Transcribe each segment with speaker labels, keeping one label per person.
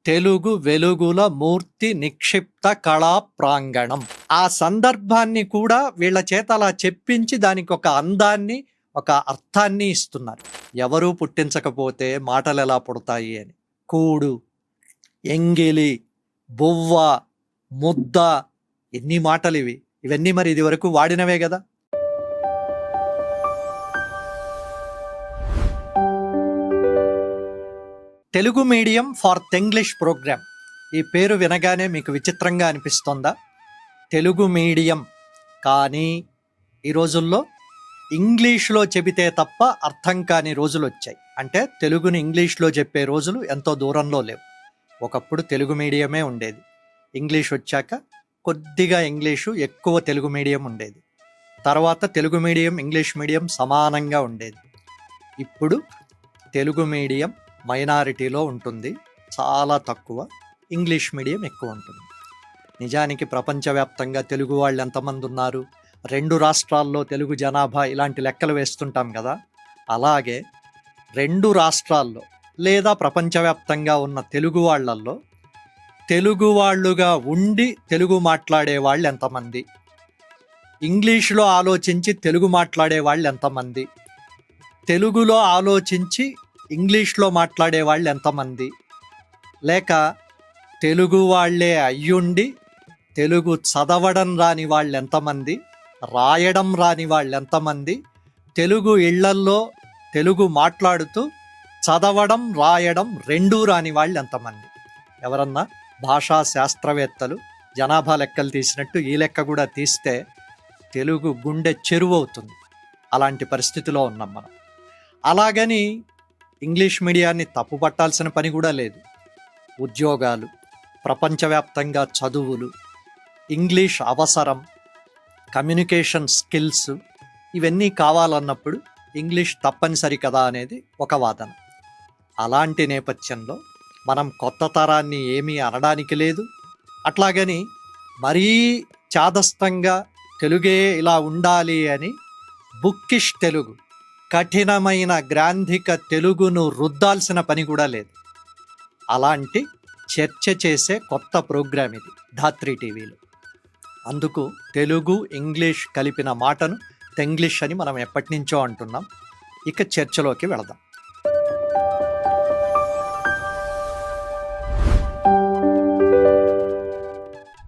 Speaker 1: తెలుగు వెలుగుల మూర్తి నిక్షిప్త కళా ప్రాంగణం. ఆ సందర్భాన్ని కూడా వీళ్ళ చేత అలా చెప్పించి దానికి ఒక అందాన్ని, ఒక అర్థాన్ని ఇస్తున్నారు. ఎవరూ పుట్టించకపోతే మాటలు ఎలా పుడతాయి అని. కూడు, ఎంగిలి, బువ్వ, ముద్ద, ఎన్ని మాటలు ఇవి. ఇవన్నీ మరి ఇది వరకు వాడినవే కదా. Telugu medium for Tenglish programme. ఈ పేరు వినగానే మీకు విచిత్రంగా అనిపిస్తోందా? తెలుగు మీడియం కానీ ఈ రోజుల్లో ఇంగ్లీష్లో చెబితే తప్ప అర్థం కాని రోజులు వచ్చాయి. అంటే తెలుగుని ఇంగ్లీష్లో చెప్పే రోజులు ఎంతో దూరంలో లేవు. ఒకప్పుడు తెలుగు మీడియమే ఉండేది. ఇంగ్లీష్ వచ్చాక కొద్దిగా ఇంగ్లీషు ఎక్కువ తెలుగు మీడియం ఉండేది. తర్వాత తెలుగు మీడియం ఇంగ్లీష్ మీడియం సమానంగా ఉండేది. ఇప్పుడు తెలుగు మీడియం మైనారిటీలో ఉంటుంది, చాలా తక్కువ. ఇంగ్లీష్ మీడియం ఎక్కువ ఉంటుంది. నిజానికి ప్రపంచవ్యాప్తంగా తెలుగు వాళ్ళు ఎంతమంది ఉన్నారు? 2 రాష్ట్రాల్లో తెలుగు జనాభా ఇలాంటి లెక్కలు వేస్తుంటాం కదా. అలాగే 2 రాష్ట్రాల్లో లేదా ప్రపంచవ్యాప్తంగా ఉన్న తెలుగు వాళ్ళల్లో తెలుగు వాళ్ళుగా ఉండి తెలుగు మాట్లాడే వాళ్ళు ఎంతమంది? ఇంగ్లీష్లో ఆలోచించి తెలుగు మాట్లాడే వాళ్ళు ఎంతమంది? తెలుగులో ఆలోచించి ఇంగ్లీష్లో మాట్లాడే వాళ్ళు ఎంతమంది? లేక తెలుగు వాళ్ళే అయ్యుండి తెలుగు చదవడం రాని వాళ్ళు ఎంతమంది? రాయడం రాని వాళ్ళు ఎంతమంది? తెలుగు ఇళ్లల్లో తెలుగు మాట్లాడుతూ చదవడం రాయడం రెండూ రాని వాళ్ళు ఎంతమంది? ఎవరన్నా భాషా శాస్త్రవేత్తలు జనాభా లెక్కలు తీసినట్టు ఈ లెక్క కూడా తీస్తే తెలుగు గుండె చెరువు అవుతుంది. అలాంటి పరిస్థితిలో ఉన్నాం మనం. అలాగని ఇంగ్లీష్ మీడియాన్ని తప్పుపట్టాల్సిన పని కూడా లేదు. ఉద్యోగాలు, ప్రపంచవ్యాప్తంగా చదువులు, ఇంగ్లీష్ అవసరం, కమ్యూనికేషన్ స్కిల్స్ ఇవన్నీ కావాలన్నప్పుడు ఇంగ్లీష్ తప్పనిసరి కదా అనేది ఒక వాదన. అలాంటి నేపథ్యంలో మనం కొత్త తరాన్ని ఏమీ అనడానికి లేదు. అట్లాగని మరీ చాదస్తంగా తెలుగే ఇలా ఉండాలి అని బుక్కిష్ తెలుగు, కఠినమైన గ్రాంధిక తెలుగును రుద్దాల్సిన పని కూడా లేదు. అలాంటి చర్చ చేసే కొత్త ప్రోగ్రాం ఇది ధాత్రి టీవీలో. అందుకు తెలుగు ఇంగ్లీష్ కలిపిన మాటను తెంగ్లీష్ అని మనం ఎప్పటి నుంచో అంటున్నాం. ఇక చర్చలోకి వెళదాం.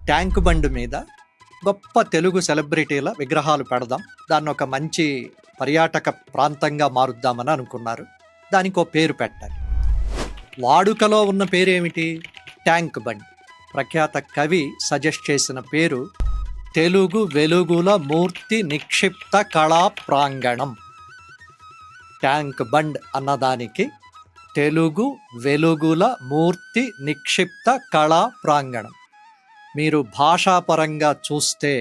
Speaker 1: ట్యాంక్ బండ్ మీద గొప్ప తెలుగు సెలబ్రిటీల విగ్రహాలు పెడదాం, దాన్ని ఒక మంచి పర్యాటక ప్రాంతంగా మారుద్దామని అనుకున్నారు. దానికి ఒక పేరు పెట్టాలి. వాడుకలో ఉన్న పేరు ఏమిటి? Tank bund. ప్రఖ్యాత కవి సజెస్ట్ చేసిన పేరు తెలుగు వెలుగుల మూర్తి నిక్షిప్త కళా ప్రాంగణం. ట్యాంక్ బండ్ అన్నదానికి తెలుగు వెలుగుల మూర్తి నిక్షిప్త కళా ప్రాంగణం. మీరు భాషాపరంగా చూస్తే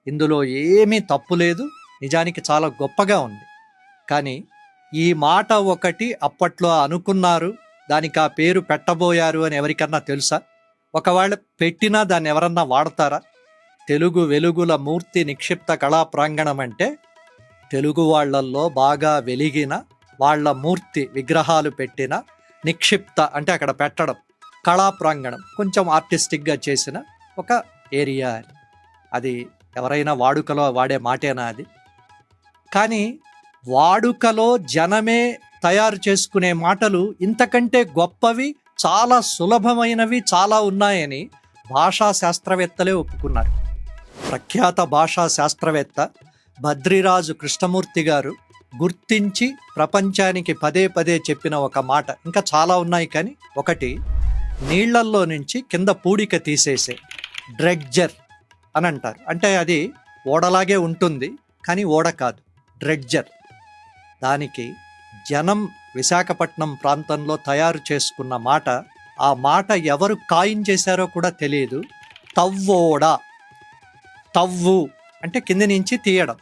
Speaker 1: ఇందులో ఏమీ తప్పు లేదు, నిజానికి చాలా గొప్పగా ఉంది. కానీ ఈ మాట ఒకటి అప్పట్లో అనుకున్నారు, దానికి ఆ పేరు పెట్టబోయారు అని ఎవరికన్నా తెలుసా? ఒకవేళ పెట్టినా దాన్ని ఎవరన్నా వాడతారా? తెలుగు వెలుగుల మూర్తి నిక్షిప్త కళా ప్రాంగణం అంటే తెలుగు వాళ్ళల్లో బాగా వెలిగిన వాళ్ళ మూర్తి విగ్రహాలు పెట్టిన నిక్షిప్త అంటే అక్కడ పెట్టడం, కళా ప్రాంగణం కొంచెం ఆర్టిస్టిక్గా చేసిన ఒక ఏరియా అని. అది ఎవరైనా వాడుకలో వాడే మాటేనా అది? కానీ వాడుకలో జనమే తయారు చేసుకునే మాటలు ఇంతకంటే గొప్పవి, చాలా సులభమైనవి చాలా ఉన్నాయని భాషా శాస్త్రవేత్తలే ఒప్పుకున్నారు. ప్రఖ్యాత భాషా శాస్త్రవేత్త భద్రిరాజు కృష్ణమూర్తి గారు గుర్తించి ప్రపంచానికి పదే పదే చెప్పిన ఒక మాట, ఇంకా చాలా ఉన్నాయి కానీ ఒకటి, నీళ్లల్లో నుంచి కింద పూడిక తీసేసే డ్రెడ్జర్ అని అంటారు. అంటే అది ఓడలాగే ఉంటుంది కానీ ఓడ కాదు, డ్రెడ్జర్. దానికి జనం విశాఖపట్నం ప్రాంతంలో తయారు చేసుకున్న మాట, ఆ మాట ఎవరు కాయిన్ చేశారో కూడా తెలియదు. తవ్వోడ. తవ్వు అంటే కింద నుంచి తీయడం,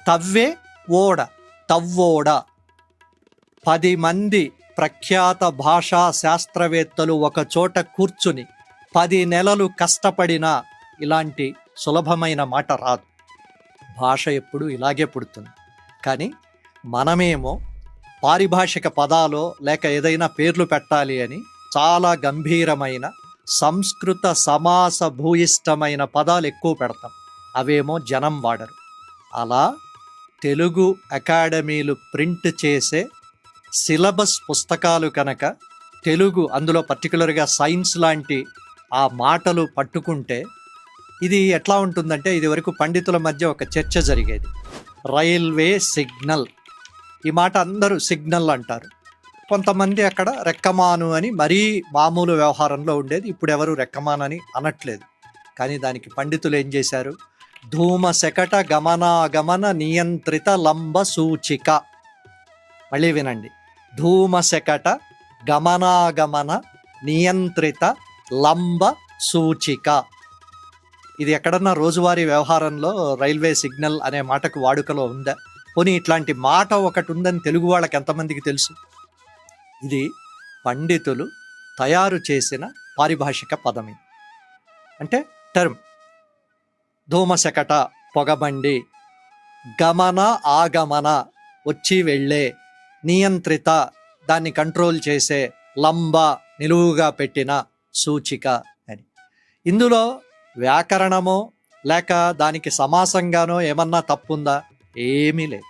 Speaker 1: తవ్వే ఓడ, తవ్వోడ. 10 మంది ప్రఖ్యాత భాషా శాస్త్రవేత్తలు ఒక చోట కూర్చుని 10 నెలలు కష్టపడినా ఇలాంటి సులభమైన మాట రాదు. భాష ఎప్పుడు ఇలాగే పుడుతుంది. కానీ మనమేమో పారిభాషిక పదాలో లేక ఏదైనా పేర్లు పెట్టాలి అని చాలా గంభీరమైన సంస్కృత సమాస భూయిష్టమైన పదాలు ఎక్కువ పెడతాం, అవేమో జనం వాడరు. అలా తెలుగు అకాడమీలు ప్రింట్ చేసే సిలబస్ పుస్తకాలు కనుక తెలుగు, అందులో పర్టికులర్గా సైన్స్ లాంటి ఆ మాటలు పట్టుకుంటే ఇది ఎట్లా ఉంటుందంటే, ఇది వరకు పండితుల మధ్య ఒక చర్చ జరిగేది. రైల్వే సిగ్నల్, ఈ మాట అందరూ సిగ్నల్ అంటారు. కొంతమంది అక్కడ రెక్కమాను అని మరీ మామూలు వ్యవహారంలో ఉండేది. ఇప్పుడు ఎవరు రెక్కమాను అని అనట్లేదు. కానీ దానికి పండితులు ఏం చేశారు, ధూమశకట గమనాగమన నియంత్రిత లంబ సూచిక. మళ్ళీ వినండి, ధూమశకట గమనాగమన నియంత్రిత లంబ సూచిక. ఇది ఎక్కడన్నా రోజువారీ వ్యవహారంలో రైల్వే సిగ్నల్ అనే మాటకు వాడుకలో ఉందా? పోనీ ఇట్లాంటి మాట ఒకటి ఉందని తెలుగు వాళ్ళకి ఎంతమందికి తెలుసు? ఇది పండితులు తయారు చేసిన పారిభాషిక పదం. ఇది అంటే టర్మ్. ధూమశకట పొగబండి, గమన ఆగమన వచ్చి వెళ్ళే, నియంత్రిత దాన్ని కంట్రోల్ చేసే, లంబ నిలువుగా పెట్టిన సూచిక అని. ఇందులో వ్యాకరణమో లేక దానికి సమాసంగానో ఏమన్నా తప్పుందా? ఏమీ లేదు.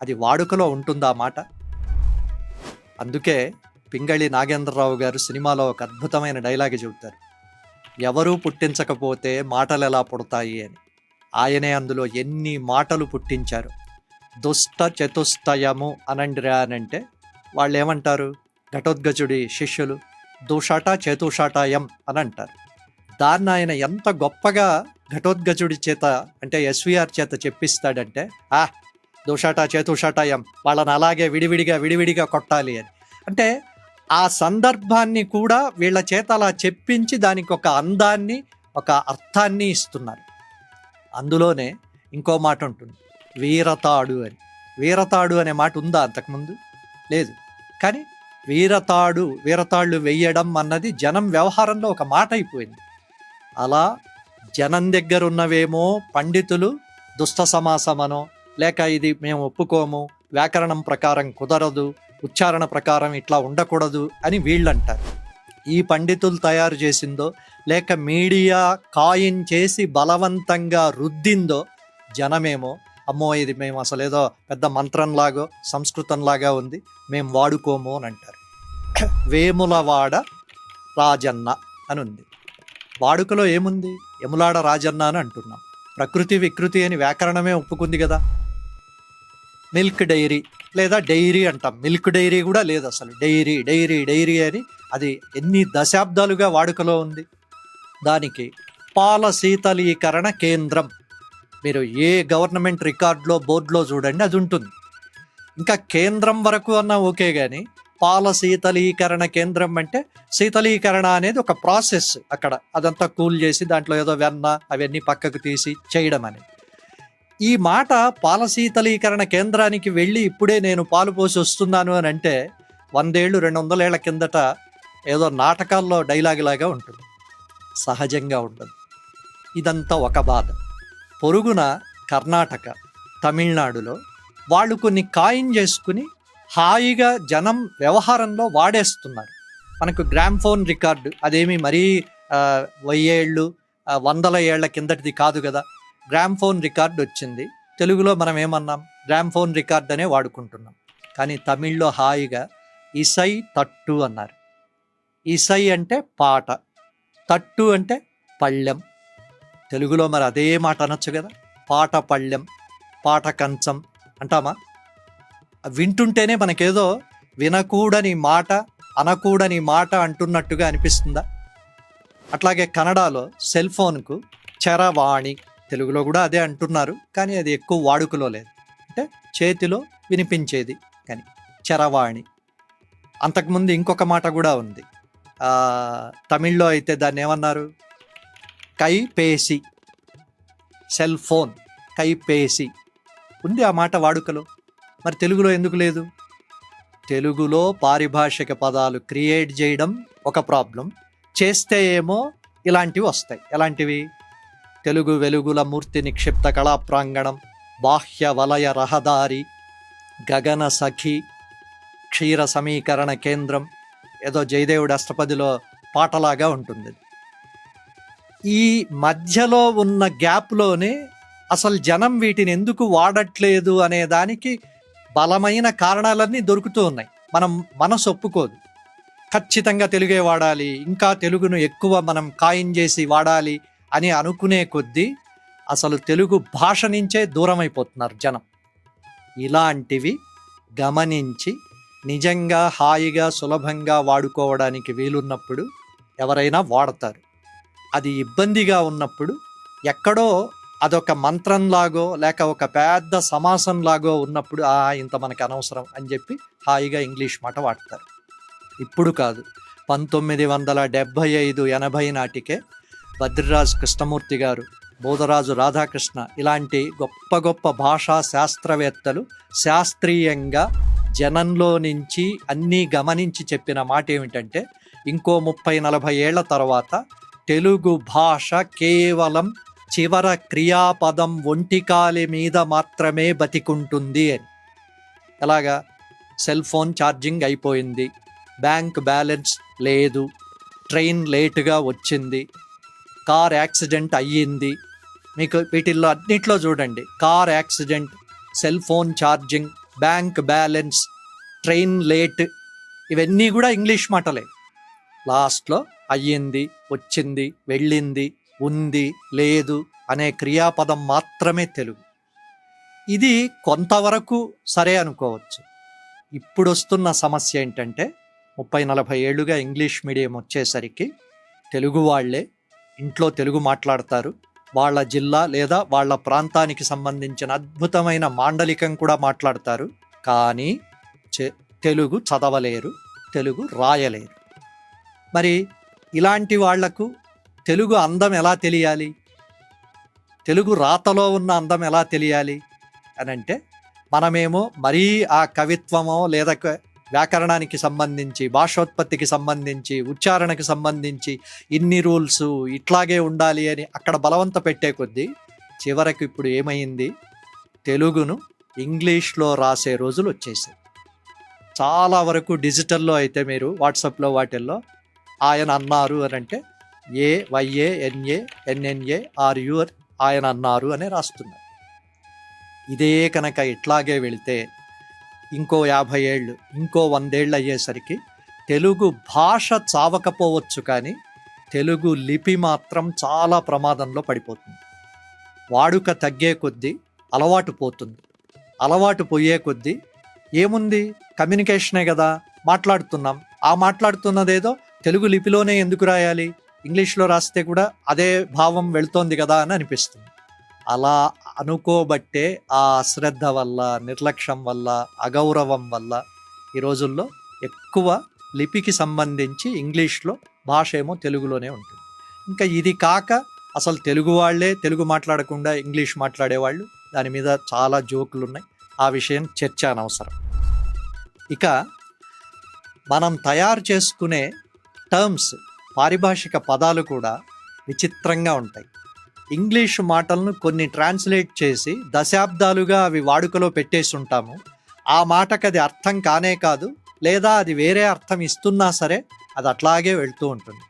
Speaker 1: అది వాడుకలో ఉంటుందా మాట? అందుకే పింగళి నాగేంద్రరావు గారు సినిమాలో ఒక అద్భుతమైన డైలాగ్ చెబుతారు, ఎవరూ పుట్టించకపోతే మాటలు ఎలా పుడతాయి అని. ఆయనే అందులో ఎన్ని మాటలు పుట్టించారు. దుష్ట చతుష్టయము అనండిరా అనంటే వాళ్ళు ఏమంటారు, ఘటోద్గజుడి శిష్యులు దుషట చతుషటయం అని అంటారు. దాన్ని ఆయన ఎంత గొప్పగా ఘటోద్గజుడి చేత అంటే ఎస్విఆర్ చేత చెప్పిస్తాడంటే, దుషట చతుషటయం, వాళ్ళని అలాగే విడివిడిగా కొట్టాలి అని. అంటే ఆ సందర్భాన్ని కూడా వీళ్ళ చేత అలా చెప్పించి దానికి ఒక అందాన్ని, ఒక అర్థాన్ని ఇస్తున్నారు. అందులోనే ఇంకో మాట ఉంటుంది, వీరతాడు అని. వీరతాడు అనే మాట ఉందా అంతకుముందు? లేదు. కానీ వీరతాళ్ళు వెయ్యడం అన్నది జనం వ్యవహారంలో ఒక మాట అయిపోయింది. అలా జనం దగ్గర ఉన్నవేమో పండితులు దుష్ట సమాసమనో, లేక ఇది మేము ఒప్పుకోము, వ్యాకరణం ప్రకారం కుదరదు, ఉచ్చారణ ప్రకారం ఇట్లా ఉండకూడదు అని వీళ్ళంటారు. ఈ పండితులు తయారు చేసిందో లేక మీడియా కాయిన్ చేసి బలవంతంగా రుద్దిందో జనమేమో, అమ్మో ఇది మేము అసలు ఏదో పెద్ద మంత్రంలాగో సంస్కృతంలాగా ఉంది, మేము వాడుకోము అని అంటారు. వేములవాడ రాజన్న అని ఉంది. వాడుకలో ఏముంది? ఎములాడ రాజన్న అని అంటున్నాం. ప్రకృతి వికృతి అని వ్యాకరణమే ఒప్పుకుంది కదా. మిల్క్ డైరీ లేదా డైరీ అంటాం, మిల్క్ డైరీ కూడా లేదు అసలు. డైరీ అని అది ఎన్ని దశాబ్దాలుగా వాడుకలో ఉంది. దానికి పాల శీతలీకరణ కేంద్రం, మీరు ఏ గవర్నమెంట్ రికార్డులో బోర్డులో చూడండి అది ఉంటుంది. ఇంకా కేంద్రం వరకు అన్నా ఓకే, కానీ పాల శీతలీకరణ కేంద్రం అంటే శీతలీకరణ అనేది ఒక ప్రాసెస్. అక్కడ అదంతా కూల్ చేసి దాంట్లో ఏదో వెన్న అవన్నీ పక్కకు తీసి చేయడం అనేది. ఈ మాట పాల శీతలీకరణ కేంద్రానికి వెళ్ళి ఇప్పుడే నేను పాలు పోసి వస్తున్నాను అని అంటే 100 ఏళ్ళు 200 ఏళ్ల కిందట ఏదో నాటకాల్లో డైలాగ్ లాగా ఉంటుంది, సహజంగా ఉండదు. ఇదంతా ఒక బాధ. పొరుగున కర్ణాటక, తమిళనాడులో వాళ్ళు కొన్ని కాయిన్ చేసుకుని హాయిగా జనం వ్యవహారంలో వాడేస్తున్నారు. మనకు గ్రామ్ఫోన్ రికార్డు అదేమి మరీ 1000 ఏళ్ళు 100 ఏళ్ల కిందటిది కాదు కదా. గ్రామ్ఫోన్ రికార్డు వచ్చింది, తెలుగులో మనం ఏమన్నాం, గ్రామ్ఫోన్ రికార్డ్ అనే వాడుకుంటున్నాం. కానీ తమిళ్లో హాయిగా ఇసై తట్టు అన్నారు. ఇసై అంటే పాట, తట్టు అంటే పళ్ళెం. తెలుగులో మరి అదే మాట అనొచ్చు కదా, పాట పళ్ళెం, పాట కంచం అంటామా? వింటుంటేనే మనకేదో వినకూడని మాట, అనకూడని మాట అంటున్నట్టుగా అనిపిస్తుందా? అట్లాగే కన్నడలో సెల్ ఫోన్కు చరవాణి, తెలుగులో కూడా అదే అంటున్నారు, కానీ అది ఎక్కువ వాడుకలో లేదు. అంటే చేతిలో వినిపించేది, కానీ చరవాణి. అంతకుముందు ఇంకొక మాట కూడా ఉంది, తమిళ్లో అయితే దాన్ని ఏమన్నారు, కైపేసి. సెల్ ఫోన్ కైపేసి ఉంది ఆ మాట వాడుకలో. మరి తెలుగులో ఎందుకు లేదు? తెలుగులో పారిభాషిక పదాలు క్రియేట్ చేయడం ఒక ప్రాబ్లం, చేస్తే ఏమో ఇలాంటివి వస్తాయి. ఎలాంటివి? తెలుగు వెలుగుల మూర్తి నిక్షిప్త కళా ప్రాంగణం, బాహ్య వలయ రహదారి, గగన సఖి, క్షీర సమీకరణ కేంద్రం, ఏదో జయదేవుడు అష్టపదిలో పాటలాగా ఉంటుంది. ఈ మధ్యలో ఉన్న గ్యాప్లోనే అసలు జనం వీటిని ఎందుకు వాడట్లేదు అనే దానికి బలమైన కారణాలన్నీ దొరుకుతూ ఉన్నాయి. మనసు ఒప్పుకోదు, ఖచ్చితంగా తెలుగే వాడాలి, ఇంకా తెలుగును ఎక్కువ మనం కాయిన్ చేసి వాడాలి అని అనుకునే కొద్దీ అసలు తెలుగు భాష నుంచే దూరం అయిపోతున్నారు జనం. ఇలాంటివి గమనించి నిజంగా హాయిగా సులభంగా వాడుకోవడానికి వీలున్నప్పుడు ఎవరైనా వాడతారు. అది ఇబ్బందిగా ఉన్నప్పుడు ఎక్కడో అదొక మంత్రంలాగో లేక ఒక పెద్ద సమాసంలాగో ఉన్నప్పుడు ఇంత మనకు అనవసరం అని చెప్పి హాయిగా ఇంగ్లీష్ మాట వాడతారు. ఇప్పుడు కాదు, 1975-80 నాటికే బద్రిరాజు కృష్ణమూర్తి గారు, బోధరాజు రాధాకృష్ణ ఇలాంటి గొప్ప గొప్ప భాషా శాస్త్రవేత్తలు శాస్త్రీయంగా జనంలో నుంచి అన్నీ గమనించి చెప్పిన మాట ఏమిటంటే, ఇంకో 30-40 ఏళ్ల తర్వాత తెలుగు భాష కేవలం చివర క్రియాపదం ఒంటికాలి మీద మాత్రమే బతికుంటుంది అని. ఎలాగా? సెల్ ఫోన్ ఛార్జింగ్ అయిపోయింది, బ్యాంక్ బ్యాలెన్స్ లేదు, ట్రైన్ లేటుగా వచ్చింది, కార్ యాక్సిడెంట్ అయ్యింది. మీకు వీటిల్లో అన్నిట్లో చూడండి, car accident, cell phone charging, bank balance, train late, ఇవన్నీ కూడా ఇంగ్లీష్ మాటలే. లాస్ట్లో అయ్యింది, వచ్చింది, వెళ్ళింది, ఉంది, లేదు అనే క్రియాపదం మాత్రమే తెలుగు. ఇది కొంతవరకు సరే అనుకోవచ్చు. ఇప్పుడు వస్తున్న సమస్య ఏంటంటే, 30-40 ఏళ్ళుగా ఇంగ్లీష్ మీడియం వచ్చేసరికి తెలుగు వాళ్ళే ఇంట్లో తెలుగు మాట్లాడతారు, వాళ్ళ జిల్లా లేదా వాళ్ళ ప్రాంతానికి సంబంధించిన అద్భుతమైన మాండలికం కూడా మాట్లాడతారు, కానీ తెలుగు చదవలేరు, తెలుగు రాయలేరు. మరి ఇలాంటి వాళ్లకు తెలుగు అందం ఎలా తెలియాలి, తెలుగు రాతలో ఉన్న అందం ఎలా తెలియాలి అని అంటే, మనమేమో మరీ ఆ కవిత్వమో లేదా వ్యాకరణానికి సంబంధించి, భాషోత్పత్తికి సంబంధించి, ఉచ్చారణకి సంబంధించి ఇన్ని రూల్స్ ఇట్లాగే ఉండాలి అని అక్కడ బలవంత పెట్టే కొద్దీ చివరకు ఇప్పుడు ఏమైంది, తెలుగును ఇంగ్లీష్లో రాసే రోజులు వచ్చేసాయి. చాలా వరకు డిజిటల్లో అయితే మీరు వాట్సాప్లో వాటిల్లో ఆయన అన్నారు అని అంటే AYANANNARU ఆయన అన్నారు అనే రాస్తున్నారు. ఇదే కనుక ఇట్లాగే వెళితే ఇంకో 50 ఏళ్ళు, ఇంకో 100 ఏళ్ళు అయ్యేసరికి తెలుగు భాష చావకపోవచ్చు, కానీ తెలుగు లిపి మాత్రం చాలా ప్రమాదంలో పడిపోతుంది. వాడుక తగ్గే కొద్దీ అలవాటు పోతుంది, అలవాటు పోయే కొద్దీ ఏముంది, కమ్యూనికేషనే కదా, మాట్లాడుతున్నాం, ఆ మాట్లాడుతున్నదేదో తెలుగు లిపిలోనే ఎందుకు రాయాలి, ఇంగ్లీష్లో రాస్తే కూడా అదే భావం వెళ్తోంది కదా అని అనిపిస్తుంది. అలా అనుకోబట్టే ఆ అశ్రద్ధ వల్ల, నిర్లక్ష్యం వల్ల, అగౌరవం వల్ల ఈ రోజుల్లో ఎక్కువ లిపికి సంబంధించి ఇంగ్లీష్లో భాష ఏమో తెలుగులోనే ఉంటుంది. ఇంకా ఇది కాక అసలు తెలుగు వాళ్ళే తెలుగు మాట్లాడకుండా ఇంగ్లీష్ మాట్లాడేవాళ్ళు, దాని మీద చాలా జోకులు ఉన్నాయి, ఆ విషయం చర్చ అనవసరం. ఇక మనం తయారు చేసుకునే టర్మ్స్, పారిభాషిక పదాలు కూడా విచిత్రంగా ఉంటాయి. ఇంగ్లీషు మాటలను కొన్ని ట్రాన్స్లేట్ చేసి దశాబ్దాలుగా అవి వాడుకలో పెట్టేసి ఉంటాము. ఆ మాటకు అది అర్థం కానే కాదు, లేదా అది వేరే అర్థం ఇస్తున్నా సరే అది అట్లాగే వెళ్తూ ఉంటుంది.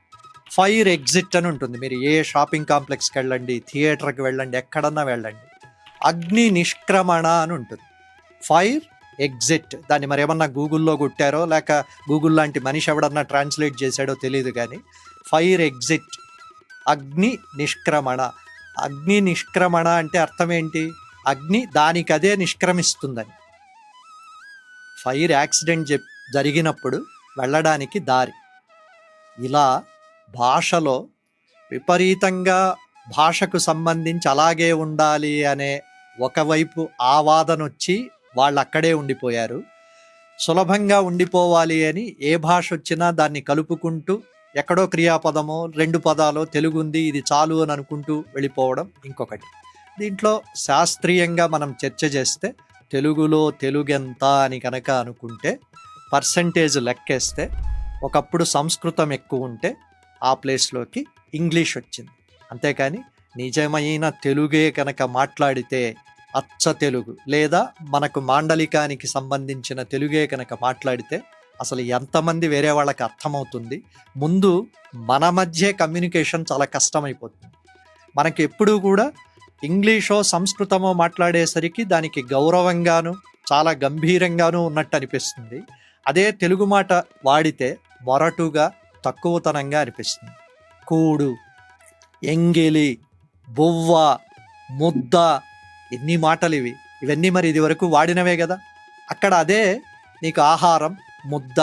Speaker 1: ఫైర్ ఎగ్జిట్ అని ఉంటుంది. మీరు ఏ షాపింగ్ కాంప్లెక్స్కి వెళ్ళండి, థియేటర్కి వెళ్ళండి, ఎక్కడన్నా వెళ్ళండి, అగ్ని నిష్క్రమణ అని ఉంటుంది. ఫైర్ ఎగ్జిట్, దాన్ని మరి ఏమన్నా గూగుల్లో కొట్టారో లేక గూగుల్ లాంటి మనిషి ఎవడన్నా ట్రాన్స్లేట్ చేశాడో తెలియదు, కానీ ఫైర్ ఎగ్జిట్, అగ్ని నిష్క్రమణ. అగ్ని నిష్క్రమణ అంటే అర్థం ఏంటి? అగ్ని దానికదే నిష్క్రమిస్తుందని. ఫైర్ యాక్సిడెంట్ జరిగినప్పుడు వెళ్ళడానికి దారి. ఇలా భాషలో విపరీతంగా భాషకు సంబంధించి అలాగే ఉండాలి అనే ఒకవైపు ఆ వాదన వచ్చి వాళ్ళు అక్కడే ఉండిపోయారు. సులభంగా ఉండిపోవాలి అని ఏ భాష వచ్చినా దాన్ని కలుపుకుంటూ ఎక్కడో క్రియాపదమో 2 పదాలో తెలుగు ఉంది ఇది చాలు అని అనుకుంటూ వెళ్ళిపోవడం ఇంకొకటి. దీంట్లో శాస్త్రీయంగా మనం చర్చ చేస్తే తెలుగులో తెలుగెంత అని కనుక అనుకుంటే పర్సంటేజ్ లెక్కేస్తే ఒకప్పుడు సంస్కృతం ఎక్కువ ఉంటే ఆ ప్లేస్లోకి ఇంగ్లీష్ వచ్చింది. అంతేకాని నిజమైన తెలుగే కనుక మాట్లాడితే అచ్చ తెలుగు లేదా మనకు మాండలికానికి సంబంధించిన తెలుగే కనుక మాట్లాడితే అసలు ఎంతమంది వేరే వాళ్ళకి అర్థమవుతుంది. ముందు మన మధ్య కమ్యూనికేషన్ చాలా కష్టమైపోతుంది. మనకి ఎప్పుడూ కూడా ఇంగ్లీషో సంస్కృతమో మాట్లాడేసరికి దానికి గౌరవంగాను చాలా గంభీరంగాను ఉన్నట్టు అనిపిస్తుంది. అదే తెలుగు మాట వాడితే మొరటుగా తక్కువతనంగా అనిపిస్తుంది. కూడు, ఎంగిలి, బువ్వ, ముద్ద, ఎన్ని మాటలు ఇవన్నీ మరి ఇది వరకు వాడినవే కదా. అక్కడ అదే నీకు ఆహారం, ముద్ద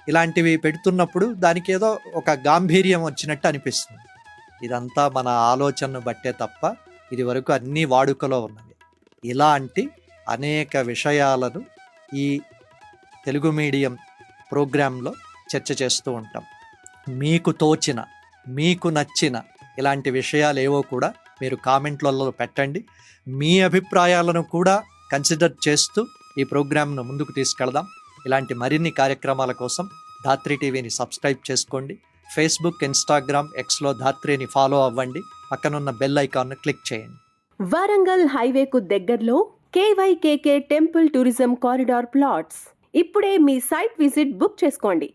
Speaker 1: ఇలాంటివి పెడుతున్నప్పుడు దానికి ఏదో ఒక గాంభీర్యం వచ్చినట్టు అనిపిస్తుంది. ఇదంతా మన ఆలోచనను బట్టే తప్ప ఇది వరకు అన్ని వాడుకలో ఉన్నవి. ఇలాంటి అనేక విషయాలను ఈ తెలుగు మీడియం ప్రోగ్రాంలో చర్చ చేస్తూ ఉంటాం. మీకు తోచిన, మీకు నచ్చిన ఇలాంటి విషయాలు ఏవో కూడా మీరు కామెంట్లలో పెట్టండి. మీ అభిప్రాయాలను కూడా కన్సిడర్ చేస్తూ ఈ ప్రోగ్రాంను ముందుకు తీసుకెళ్దాం. ఇలాంటి మరిన్ని కార్యక్రమాల కోసం ధాత్రి టీవీని సబ్స్క్రైబ్ చేసుకోండి. ఫేస్బుక్, ఇన్స్టాగ్రామ్, ఎక్స్లో ధాత్రిని ఫాలో అవ్వండి. పక్కనున్న బెల్ ఐకాన్ను క్లిక్ చేయండి.
Speaker 2: వరంగల్ హైవేకు దగ్గరలో KYKK temple tourism corridor plots. ఇప్పుడే మీ సైట్ విజిట్ బుక్ చేసుకోండి.